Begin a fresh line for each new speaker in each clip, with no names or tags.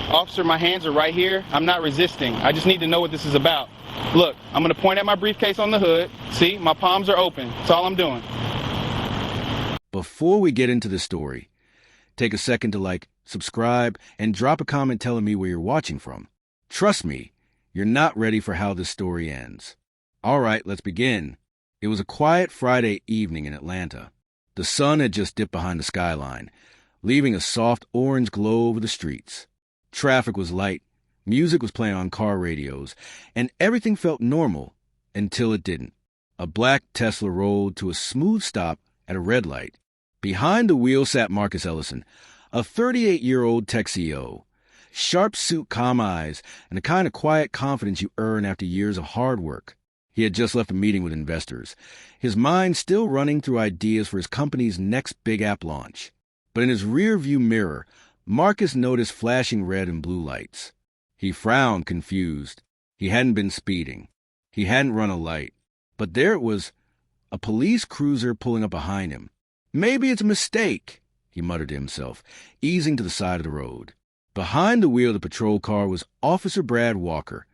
Officer, my hands are right here. I'm not resisting. I just need to know what this is about. Look, I'm going to point at my briefcase on the hood. See, my palms are open. That's all I'm doing.
Before we get into the story, take a second to like, subscribe, and drop a comment telling me where you're watching from. Trust me, you're not ready for how this story ends. All right, let's begin. It was a quiet Friday evening in Atlanta. The sun had just dipped behind the skyline, leaving a soft orange glow over the streets. Traffic was light, music was playing on car radios, and everything felt normal until it didn't. A black Tesla rolled to a smooth stop at a red light. Behind the wheel sat Marcus Ellison, a 38-year-old tech CEO. Sharp suit, calm eyes, and the kind of quiet confidence you earn after years of hard work. He had just left a meeting with investors, his mind still running through ideas for his company's next big app launch. But in his rear-view mirror, Marcus noticed flashing red and blue lights. He frowned, confused. He hadn't been speeding. He hadn't run a light. But there it was, a police cruiser pulling up behind him. Maybe it's a mistake, he muttered to himself, easing to the side of the road. Behind the wheel of the patrol car was Officer Brad Walker,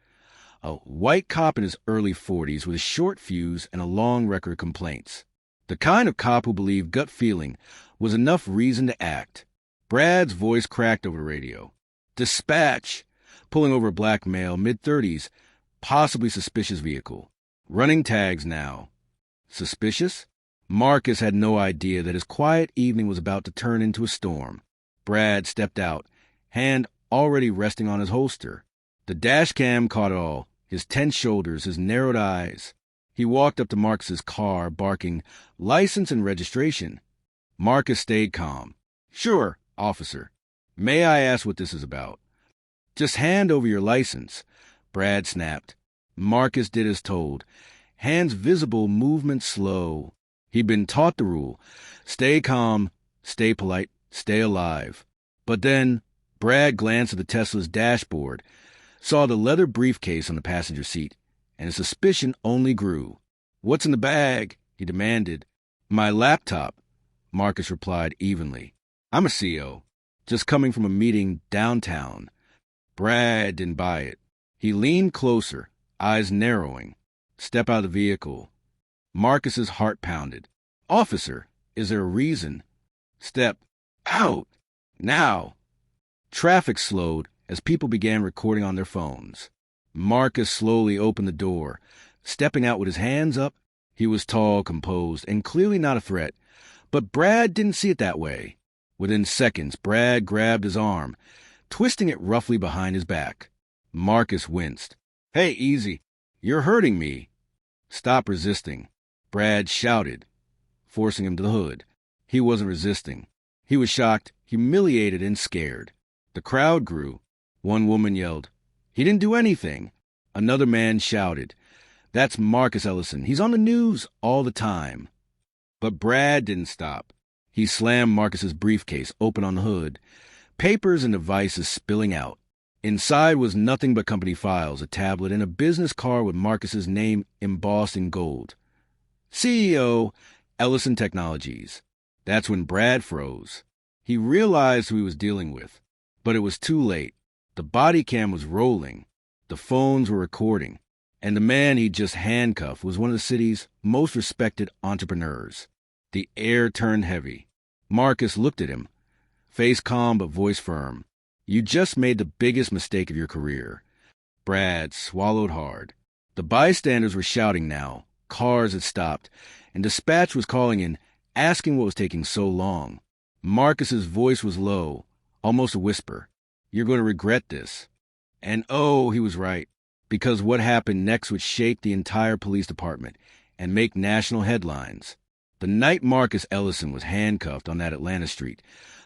a white cop in his early 40s with a short fuse and a long record of complaints. The kind of cop who believed gut feeling was enough reason to act. Brad's voice cracked over the radio. Dispatch! Pulling over a black male, mid-30s, possibly suspicious vehicle. Running tags now. Suspicious? Marcus had no idea that his quiet evening was about to turn into a storm. Brad stepped out, hand already resting on his holster. The dash cam caught it all, his tense shoulders, his narrowed eyes. He walked up to Marcus's car, barking, "License and registration." Marcus stayed calm. "Sure, officer. May I ask what this is about?" "Just hand over your license," Brad snapped. Marcus did as told. Hands visible, movement slow. He'd been taught the rule. Stay calm, stay polite, stay alive. But then, Brad glanced at the Tesla's dashboard, saw the leather briefcase on the passenger seat, and his suspicion only grew. "What's in the bag?" he demanded. "My laptop," Marcus replied evenly. "I'm a CEO, just coming from a meeting downtown." Brad didn't buy it. He leaned closer, eyes narrowing. "Step out of the vehicle." Marcus's heart pounded. "Officer, is there a reason?" "Step out. Now." Traffic slowed as people began recording on their phones. Marcus slowly opened the door, stepping out with his hands up. He was tall, composed, and clearly not a threat. But Brad didn't see it that way. Within seconds, Brad grabbed his arm, twisting it roughly behind his back. Marcus winced. "Hey, easy. You're hurting me." "Stop resisting," Brad shouted, forcing him to the hood. He wasn't resisting. He was shocked, humiliated, and scared. The crowd grew. One woman yelled, "He didn't do anything." Another man shouted, "That's Marcus Ellison. He's on the news all the time." But Brad didn't stop. He slammed Marcus's briefcase open on the hood, papers and devices spilling out. Inside was nothing but company files, a tablet, and a business card with Marcus's name embossed in gold. CEO, Ellison Technologies. That's when Brad froze. He realized who he was dealing with, but it was too late. The body cam was rolling, the phones were recording, and the man he'd just handcuffed was one of the city's most respected entrepreneurs. The air turned heavy. Marcus looked at him, face calm but voice firm. "You just made the biggest mistake of your career." Brad swallowed hard. The bystanders were shouting now. Cars had stopped, and dispatch was calling in, asking what was taking so long. Marcus's voice was low, almost a whisper. "You're going to regret this." And oh, he was right, because what happened next would shake the entire police department and make national headlines. The night Marcus Ellison was handcuffed on that Atlanta street,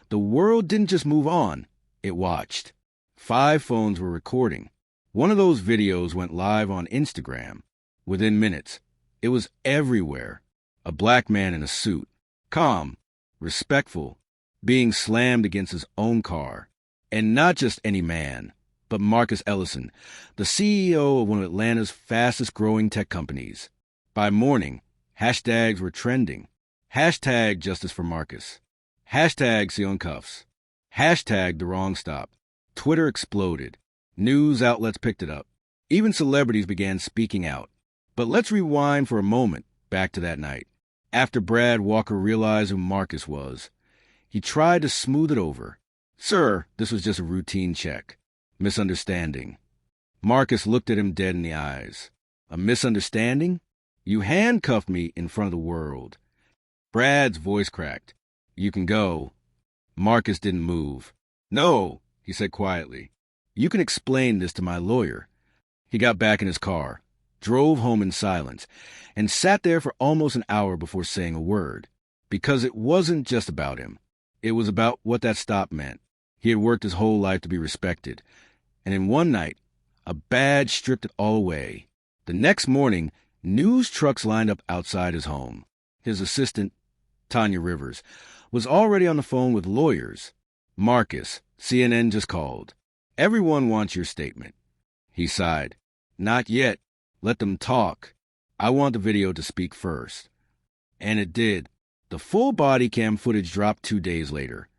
the world didn't just move on, it watched. 5 phones were recording. One of those videos went live on Instagram. Within minutes, it was everywhere. A black man in a suit, calm, respectful, being slammed against his own car. And not just any man, but Marcus Ellison, the CEO of one of Atlanta's fastest-growing tech companies. By morning, hashtags were trending. Hashtag Justice for Marcus. Hashtag Seal and Cuffs. Hashtag The Wrong Stop. Twitter exploded. News outlets picked it up. Even celebrities began speaking out. But let's rewind for a moment back to that night. After Brad Walker realized who Marcus was, he tried to smooth it over. "Sir, this was just a routine check. Misunderstanding." Marcus looked at him dead in the eyes. "A misunderstanding? You handcuffed me in front of the world." Brad's voice cracked. "You can go." Marcus didn't move. "No," he said quietly. "You can explain this to my lawyer." He got back in his car, drove home in silence, and sat there for almost an hour before saying a word. Because it wasn't just about him. It was about what that stop meant. He had worked his whole life to be respected. And in one night, a badge stripped it all away. The next morning, news trucks lined up outside his home. His assistant, Tanya Rivers, was already on the phone with lawyers. "Marcus, CNN just called. Everyone wants your statement." He sighed. "Not yet. Let them talk. I want the video to speak first." And it did. The full body cam footage dropped 2 days later,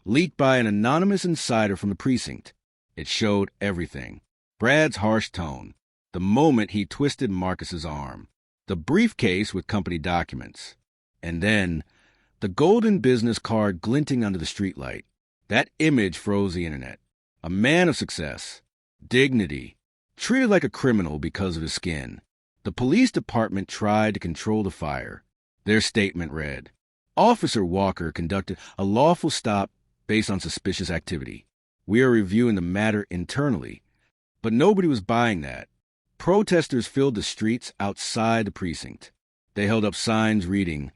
leaked by an anonymous insider from the precinct. It showed everything. Brad's harsh tone, the moment he twisted Marcus's arm, the briefcase with company documents, and then the golden business card glinting under the streetlight. That image froze the internet. A man of success, dignity, treated like a criminal because of his skin. The police department tried to control the fire. Their statement read, "Officer Walker conducted a lawful stop based on suspicious activity. We are reviewing the matter internally." But nobody was buying that. Protesters filled the streets outside the precinct. They held up signs reading,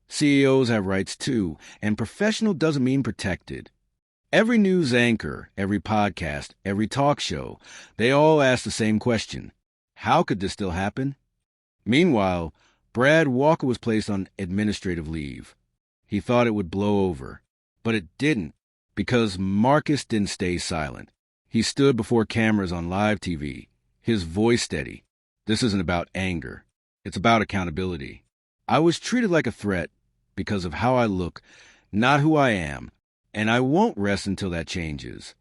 "CEOs have rights too, and professional doesn't mean protected." Every news anchor, every podcast, every talk show, they all asked the same question. How could this still happen? Meanwhile, Brad Walker was placed on administrative leave. He thought it would blow over, but it didn't, because Marcus didn't stay silent. He stood before cameras on live TV, his voice steady. "This isn't about anger. It's about accountability. I was treated like a threat because of how I look, not who I am, and I won't rest until that changes."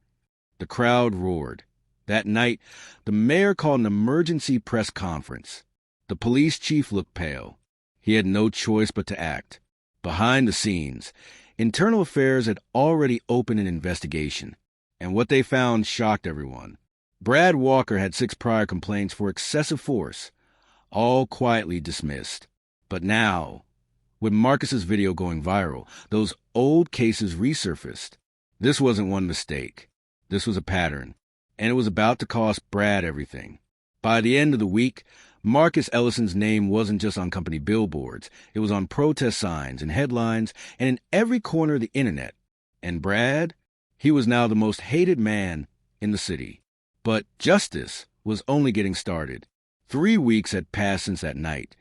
The crowd roared. That night, the mayor called an emergency press conference. The police chief looked pale. He had no choice but to act. Behind the scenes, Internal Affairs had already opened an investigation, and what they found shocked everyone. Brad Walker had 6 prior complaints for excessive force, all quietly dismissed. But now, with Marcus's video going viral, those old cases resurfaced. This wasn't one mistake. This was a pattern, and it was about to cost Brad everything. By the end of the week, Marcus Ellison's name wasn't just on company billboards. It was on protest signs and headlines and in every corner of the internet. And Brad, he was now the most hated man in the city. But justice was only getting started. 3 weeks had passed since that night,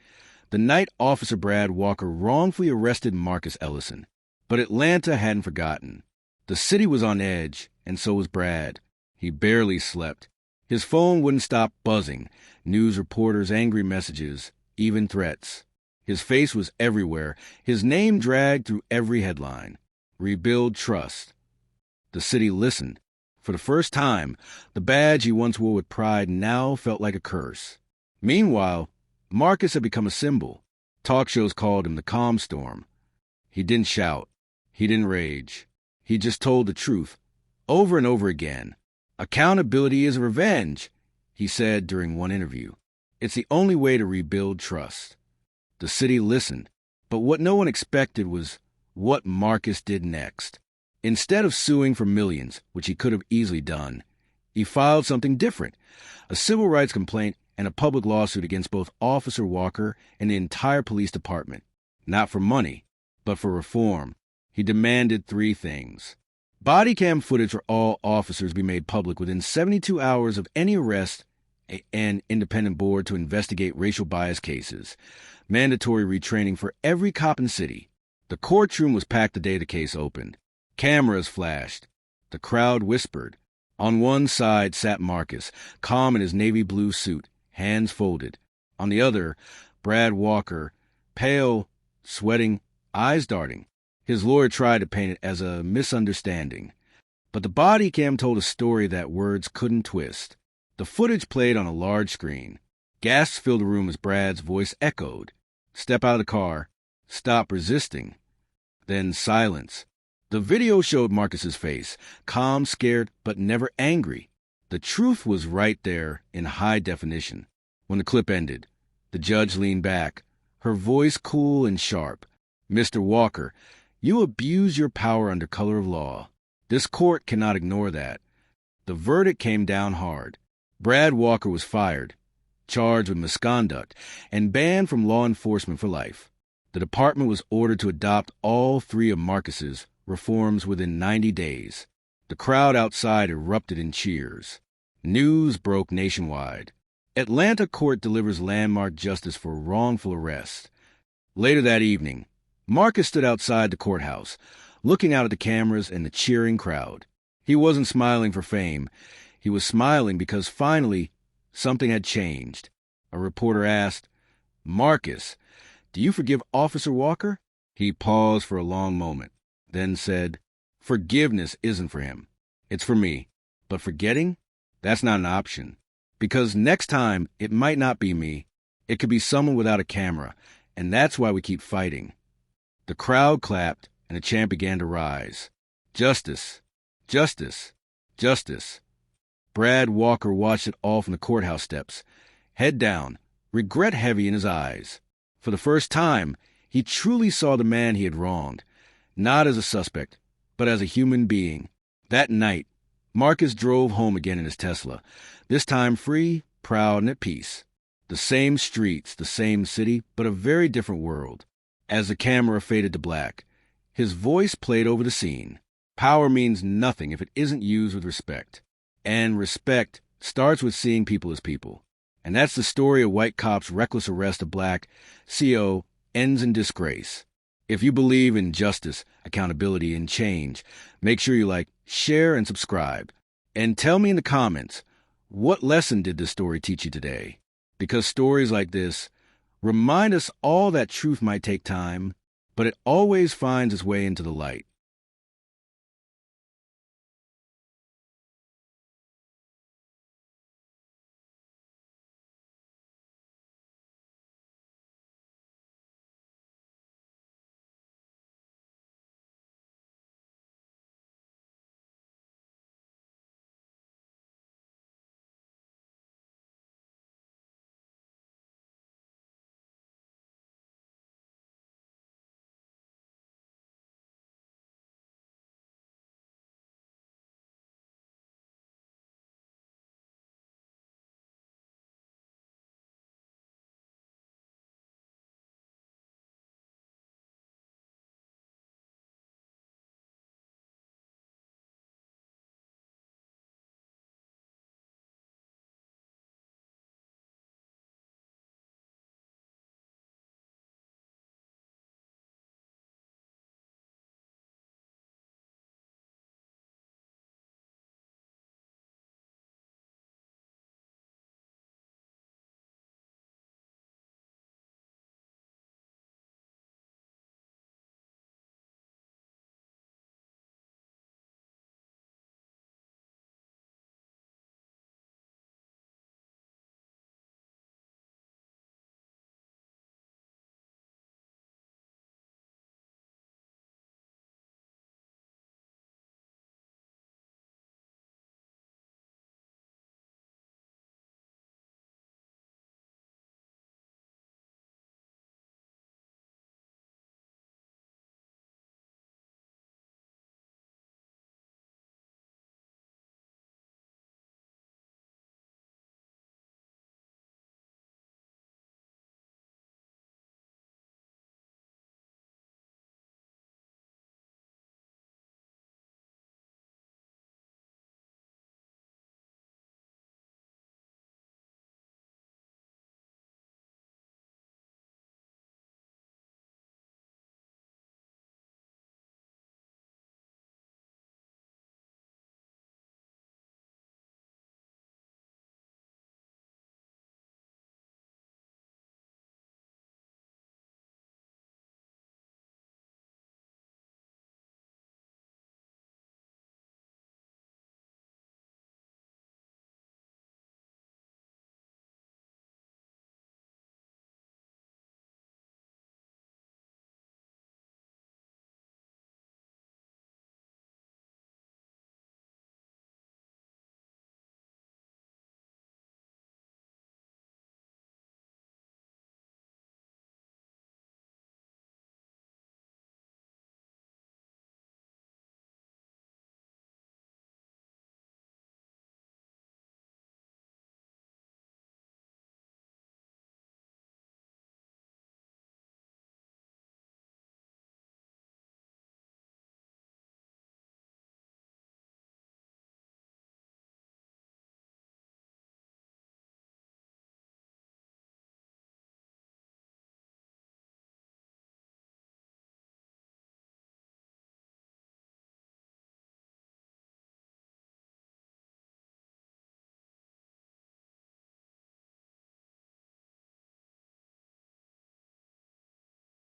the night Officer Brad Walker wrongfully arrested Marcus Ellison. But Atlanta hadn't forgotten. The city was on edge, and so was Brad. He barely slept. His phone wouldn't stop buzzing. News reporters' angry messages, even threats. His face was everywhere. His name dragged through every headline. Rebuild trust. The city listened. For the first time, the badge he once wore with pride now felt like a curse. Meanwhile, Marcus had become a symbol. Talk shows called him the calm storm. He didn't shout. He didn't rage. He just told the truth, over and over again. "Accountability is revenge," he said during one interview. "It's the only way to rebuild trust." The city listened, but what no one expected was what Marcus did next. Instead of suing for millions, which he could have easily done, he filed something different, a civil rights complaint and a public lawsuit against both Officer Walker and the entire police department. Not for money, but for reform. He demanded 3 things. Body cam footage for all officers be made public within 72 hours of any arrest, an independent board to investigate racial bias cases, mandatory retraining for every cop in the city. The courtroom was packed the day the case opened. Cameras flashed. The crowd whispered. On one side sat Marcus, calm in his navy blue suit, hands folded. On the other, Brad Walker, pale, sweating, eyes darting. His lawyer tried to paint it as a misunderstanding. But the body cam told a story that words couldn't twist. The footage played on a large screen. Gasps filled the room as Brad's voice echoed. Step out of the car. Stop resisting. Then silence. The video showed Marcus's face, calm, scared, but never angry. The truth was right there in high definition. When the clip ended, the judge leaned back, her voice cool and sharp. Mr. Walker, you abuse your power under color of law. This court cannot ignore that. The verdict came down hard. Brad Walker was fired, charged with misconduct, and banned from law enforcement for life. The department was ordered to adopt all 3 of Marcus's reforms within 90 days. The crowd outside erupted in cheers. News broke nationwide. Atlanta court delivers landmark justice for wrongful arrest. Later that evening, Marcus stood outside the courthouse, looking out at the cameras and the cheering crowd. He wasn't smiling for fame. He was smiling because finally something had changed. A reporter asked, "Marcus, do you forgive Officer Walker?" He paused for a long moment, then said, "Forgiveness isn't for him. It's for me. But forgetting? That's not an option. Because next time, it might not be me. It could be someone without a camera, and that's why we keep fighting." The crowd clapped, and the chant began to rise. Justice, justice, justice. Brad Walker watched it all from the courthouse steps, head down, regret heavy in his eyes. For the first time, he truly saw the man he had wronged, not as a suspect, but as a human being. That night, Marcus drove home again in his Tesla, this time free, proud, and at peace. The same streets, the same city, but a very different world. As the camera faded to black, his voice played over the scene. Power means nothing if it isn't used with respect. And respect starts with seeing people as people. And that's the story of white cops' reckless arrest of black CO ends in disgrace. If you believe in justice, accountability, and change, make sure you like, share, and subscribe. And tell me in the comments, what lesson did this story teach you today? Because stories like this remind us all that truth might take time, but it always finds its way into the light.